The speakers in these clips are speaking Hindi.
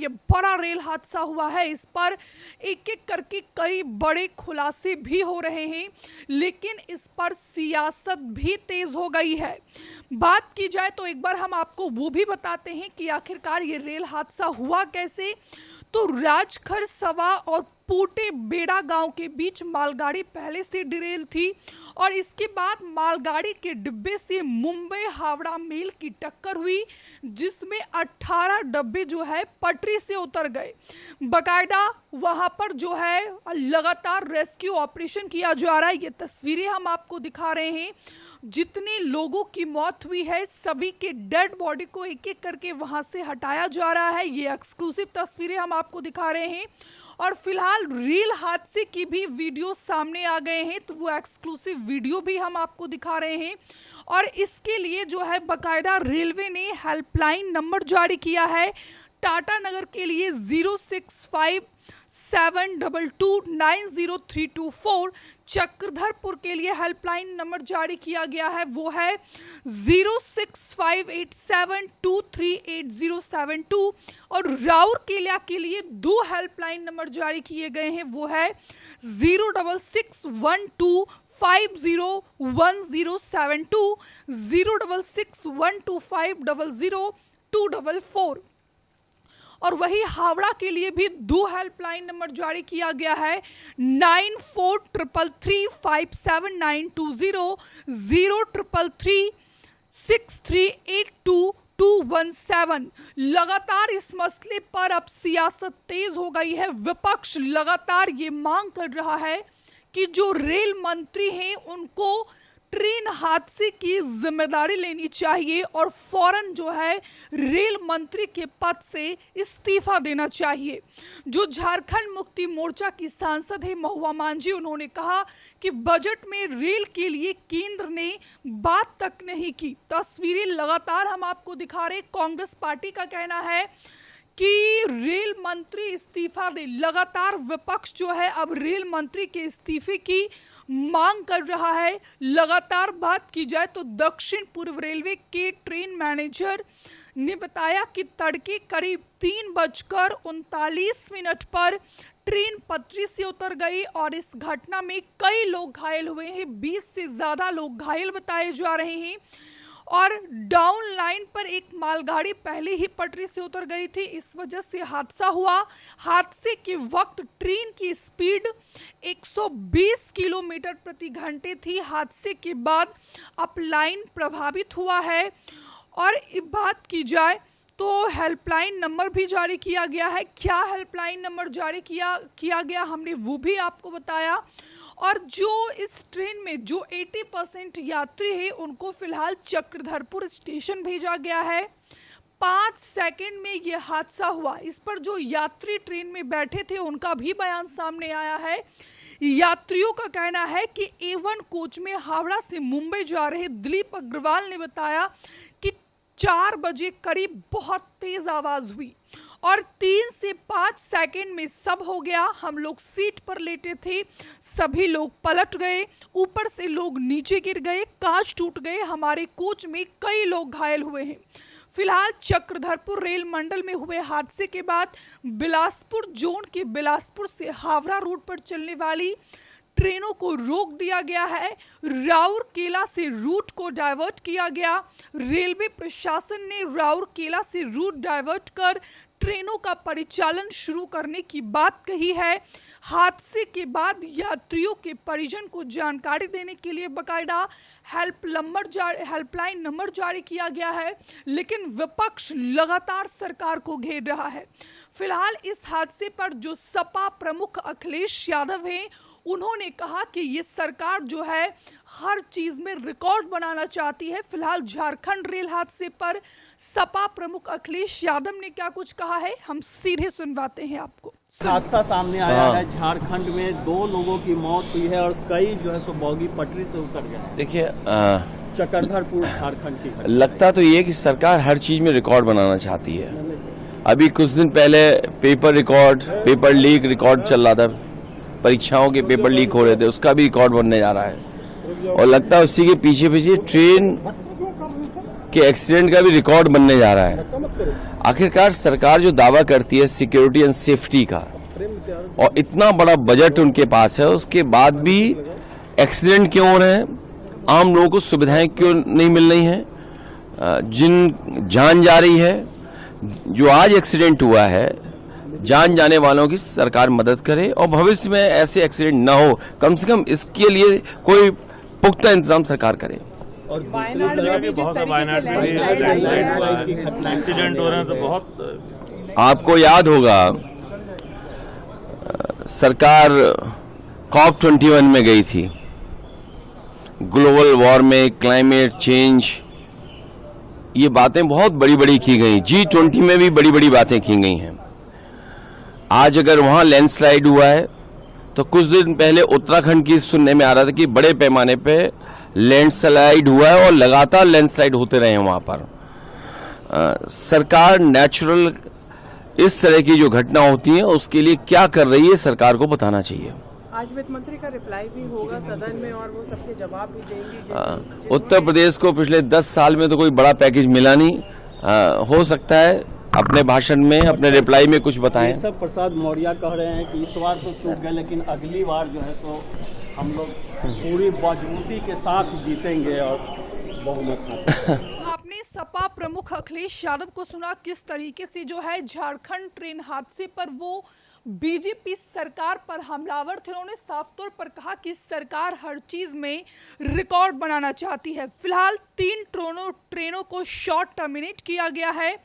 ये बड़ा रेल हादसा हुआ है, इस पर एक एक करके कई बड़े खुलासे भी हो रहे हैं, लेकिन इस पर सियासत भी तेज हो गई है। बात की जाए तो एक बार हम आपको वो भी बताते हैं कि आखिरकार ये रेल हादसा हुआ कैसे। तो राजखर सवा और पूटे बेड़ा गांव के बीच मालगाड़ी पहले से डिरेल थी और इसके बाद मालगाड़ी के डिब्बे से मुंबई हावड़ा मेल की टक्कर हुई, जिसमें 18 डब्बे जो है पटरी से उतर गए। बकायदा वहां पर जो है लगातार रेस्क्यू ऑपरेशन किया जा रहा है। ये तस्वीरें हम आपको दिखा रहे हैं। जितने लोगों की मौत हुई है सभी के डेड बॉडी को एक एक करके वहां से हटाया जा रहा है। ये एक्सक्लूसिव तस्वीरें हम आपको दिखा रहे हैं और फिलहाल रेल हादसे की भी वीडियो सामने आ गए हैं, तो वो एक्सक्लूसिव वीडियो भी हम आपको दिखा रहे हैं। और इसके लिए जो है बकायदा रेलवे ने हेल्पलाइन नंबर जारी किया है। टाटा नगर के लिए 0657229034, चक्रधरपुर के लिए हेल्पलाइन नंबर जारी किया गया है, वो है 0658723872 और राउरकेला के लिए 2 हेल्पलाइन नंबर जारी किए गए हैं, वो है 06612501072, 06612500244 और वही हावड़ा के लिए भी 2 हेल्पलाइन नंबर जारी किया गया है, 9433357920, 0333638217। लगातार इस मसले पर अब सियासत तेज हो गई है। विपक्ष लगातार ये मांग कर रहा है कि जो रेल मंत्री हैं उनको ट्रेन हादसे की जिम्मेदारी लेनी चाहिए और फौरन जो है रेल मंत्री के पद से इस्तीफा देना चाहिए। जो झारखंड मुक्ति मोर्चा की सांसद है महुआ मांझी, उन्होंने कहा कि बजट में रेल के लिए केंद्र ने बात तक नहीं की। तस्वीरें लगातार हम आपको दिखा रहे। कांग्रेस पार्टी का कहना है कि रेल मंत्री इस्तीफा दे। लगातार विपक्ष जो है अब रेल मंत्री के इस्तीफे की मांग कर रहा है। लगातार बात की जाए तो दक्षिण पूर्व रेलवे के ट्रेन मैनेजर ने बताया कि तड़के करीब 3:39 पर ट्रेन पटरी से उतर गई और इस घटना में कई लोग घायल हुए हैं। 20 से ज्यादा लोग घायल बताए जा रहे हैं और डाउन लाइन पर एक मालगाड़ी पहले ही पटरी से उतर गई थी, इस वजह से हादसा हुआ। हादसे के वक्त ट्रेन की स्पीड 120 किलोमीटर प्रति घंटे थी। हादसे के बाद अप लाइन प्रभावित हुआ है और बात की जाए तो हेल्पलाइन नंबर भी जारी किया गया है। क्या हेल्पलाइन नंबर जारी किया गया हमने वो भी आपको बताया। और जो इस ट्रेन में जो 80% यात्री है उनको फिलहाल चक्रधरपुर स्टेशन भेजा गया है। 5 सेकंड में ये हादसा हुआ। इस पर जो यात्री ट्रेन में बैठे थे उनका भी बयान सामने आया है। यात्रियों का कहना है कि A1 कोच में हावड़ा से मुंबई जा रहे दिलीप अग्रवाल ने बताया कि 4 बजे करीब बहुत तेज आवाज हुई और 3 से 5 सेकंड में सब हो गया। हम लोग सीट पर लेटे थे, सभी लोग पलट गए, ऊपर से लोग नीचे गिर गए, कांच टूट गए, हमारे कोच में कई लोग घायल हुए हैं। फिलहाल चक्रधरपुर रेल मंडल में हुए हादसे के बाद बिलासपुर जोन के बिलासपुर से हावड़ा रूट पर चलने वाली ट्रेनों को रोक दिया गया है। राउरकेला से रूट को डाइवर्ट किया गया। रेलवे प्रशासन ने राउरकेला से रूट डाइवर्ट कर ट्रेनों का परिचालन शुरू करने की बात कही है। हादसे के बाद यात्रियों के परिजन को जानकारी देने के लिए बकायदा हेल्पलाइन नंबर जारी किया गया है, लेकिन विपक्ष लगातार सरकार को घेर रहा है। फिलहाल इस हादसे पर जो सपा प्रमुख अखिलेश यादव हैं, उन्होंने कहा कि ये सरकार जो है हर चीज में रिकॉर्ड बनाना चाहती है। फिलहाल झारखंड रेल हादसे पर सपा प्रमुख अखिलेश यादव ने क्या कुछ कहा है, हम सीधे सुनवाते हैं आपको। हादसा सामने आया है, झारखंड में 2 लोगों की मौत हुई है और कई जो है सो बॉगी पटरी से उतर गए। देखिए चक्रधरपुर झारखंड की लगता तो ये कि सरकार हर चीज में रिकॉर्ड बनाना चाहती है। अभी कुछ दिन पहले पेपर लीक रिकॉर्ड चल रहा था, परीक्षाओं के पेपर लीक हो रहे थे, उसका भी रिकॉर्ड बनने जा रहा है और लगता है उसी के पीछे ट्रेन कि एक्सीडेंट का भी रिकॉर्ड बनने जा रहा है। आखिरकार सरकार जो दावा करती है सिक्योरिटी एंड सेफ्टी का, और इतना बड़ा बजट उनके पास है, उसके बाद भी एक्सीडेंट क्यों हो रहे हैं, आम लोगों को सुविधाएं क्यों नहीं मिल रही हैं, जिन जान जा रही है, जो आज एक्सीडेंट हुआ है, जान जाने वालों की सरकार मदद करे और भविष्य में ऐसे एक्सीडेंट ना हो, कम से कम इसके लिए कोई पुख्ता इंतजाम सरकार करे। और दूसरी तरफ भी बहुत वायनाड में एक्सीडेंट हो रहे हैं, तो बहुत आपको याद होगा सरकार COP21 में गई थी, ग्लोबल वार्मिंग, क्लाइमेट चेंज, ये बातें बहुत बड़ी बड़ी की गई। G20 में भी बड़ी बड़ी बातें की गई हैं। आज अगर वहां लैंडस्लाइड हुआ है तो कुछ दिन पहले उत्तराखंड की सुनने में आ रहा था कि बड़े पैमाने पे लैंडस्लाइड हुआ है और लगातार लैंडस्लाइड होते रहे हैं वहां पर। सरकार नेचुरल इस तरह की जो घटना होती है उसके लिए क्या कर रही है, सरकार को बताना चाहिए। आज वित्त मंत्री का रिप्लाई भी होगा सदन में और वो सबके जवाब भी देंगे। उत्तर प्रदेश को पिछले 10 साल में तो कोई बड़ा पैकेज मिला नहीं। हो सकता है अपने भाषण में, अपने रिप्लाई में कुछ बताएं। केशव प्रसाद मौर्य कह रहे हैं कि इस बार तो चूक गए, लेकिन अगली बार जो है सो हम लोग पूरी मजबूती के साथ जीतेंगे और बहुमत हासिल। आपने सपा प्रमुख अखिलेश यादव को सुना किस तरीके से जो है झारखंड ट्रेन हादसे पर वो बीजेपी सरकार पर हमलावर थे। उन्होंने साफ तौर पर कहा कि सरकार हर चीज में रिकॉर्ड बनाना चाहती है। फिलहाल 3 ट्रेनों को शॉर्ट टर्मिनेट किया गया है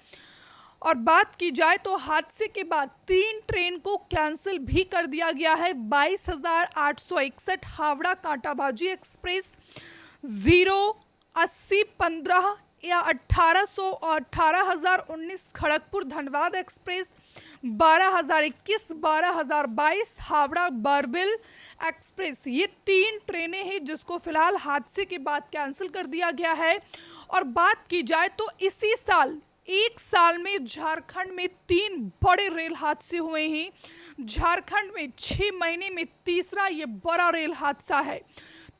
और बात की जाए तो हादसे के बाद 3 ट्रेन को कैंसिल भी कर दिया गया है। 22,861 हावड़ा कांटाबाजी एक्सप्रेस, 08015 या 18,019 खड़गपुर धनबाद एक्सप्रेस, 12,021, 12,022 हावड़ा बरबिल एक्सप्रेस, ये 3 ट्रेनें हैं जिसको फिलहाल हादसे के बाद कैंसिल कर दिया गया है। और बात की जाए तो इसी साल 1 साल में झारखंड में 3 बड़े रेल हादसे हुए हैं। झारखंड में 6 महीने में तीसरा ये बड़ा रेल हादसा है।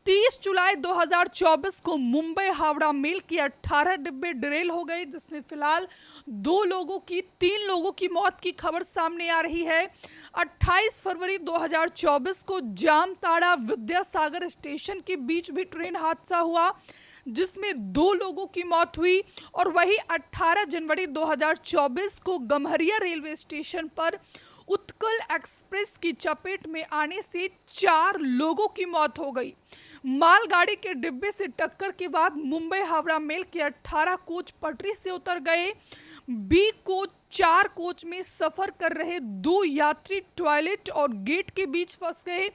30 जुलाई 2024 को मुंबई हावड़ा मेल के 18 डिब्बे डिरेल हो गए, जिसमें फिलहाल 3 लोगों की मौत की खबर सामने आ रही है। 28 फरवरी 2024 को जामताड़ा विद्यासागर स्टेशन के बीच भी ट्रेन हादसा हुआ, जिसमें 2 लोगों की मौत हुई। और वही 18 जनवरी 2024 को गम्हरिया रेलवे स्टेशन पर उत्कल एक्सप्रेस की चपेट में आने से 4 लोगों की मौत हो गई। मालगाड़ी के डिब्बे से टक्कर के बाद मुंबई हावड़ा मेल के 18 कोच पटरी से उतर गए। बी कोच 4 कोच में सफर कर रहे 2 यात्री टॉयलेट और गेट के बीच फंस गए।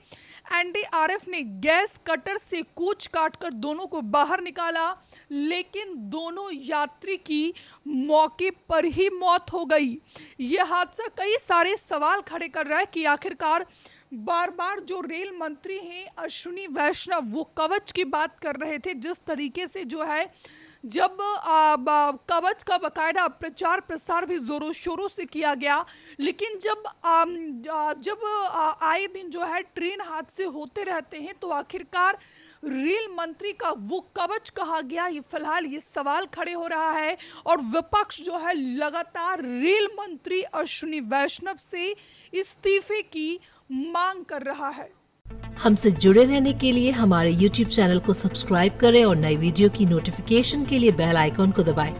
एनडीआरएफ ने गैस कटर से कोच काटकर दोनों को बाहर निकाला, लेकिन दोनों यात्री की मौके पर ही मौत हो गई। यह हादसा कई सारे सवाल खड़े कर रहा है कि आखिरकार बार बार जो रेल मंत्री हैं अश्विनी वैष्णव, वो कवच की बात कर रहे थे। जिस तरीके से जो है जब कवच का बकायदा प्रचार प्रसार भी जोरों शोरों से किया गया, लेकिन जब आए दिन जो है ट्रेन हादसे होते रहते हैं तो आखिरकार रेल मंत्री का वो कवच कहा गया, ये फिलहाल ये सवाल खड़े हो रहा है। और विपक्ष जो है लगातार रेल मंत्री अश्विनी वैष्णव से इस्तीफे की मांग कर रहा है। हमसे जुड़े रहने के लिए हमारे YouTube चैनल को सब्सक्राइब करें और नई वीडियो की नोटिफिकेशन के लिए बेल आइकॉन को दबाएं।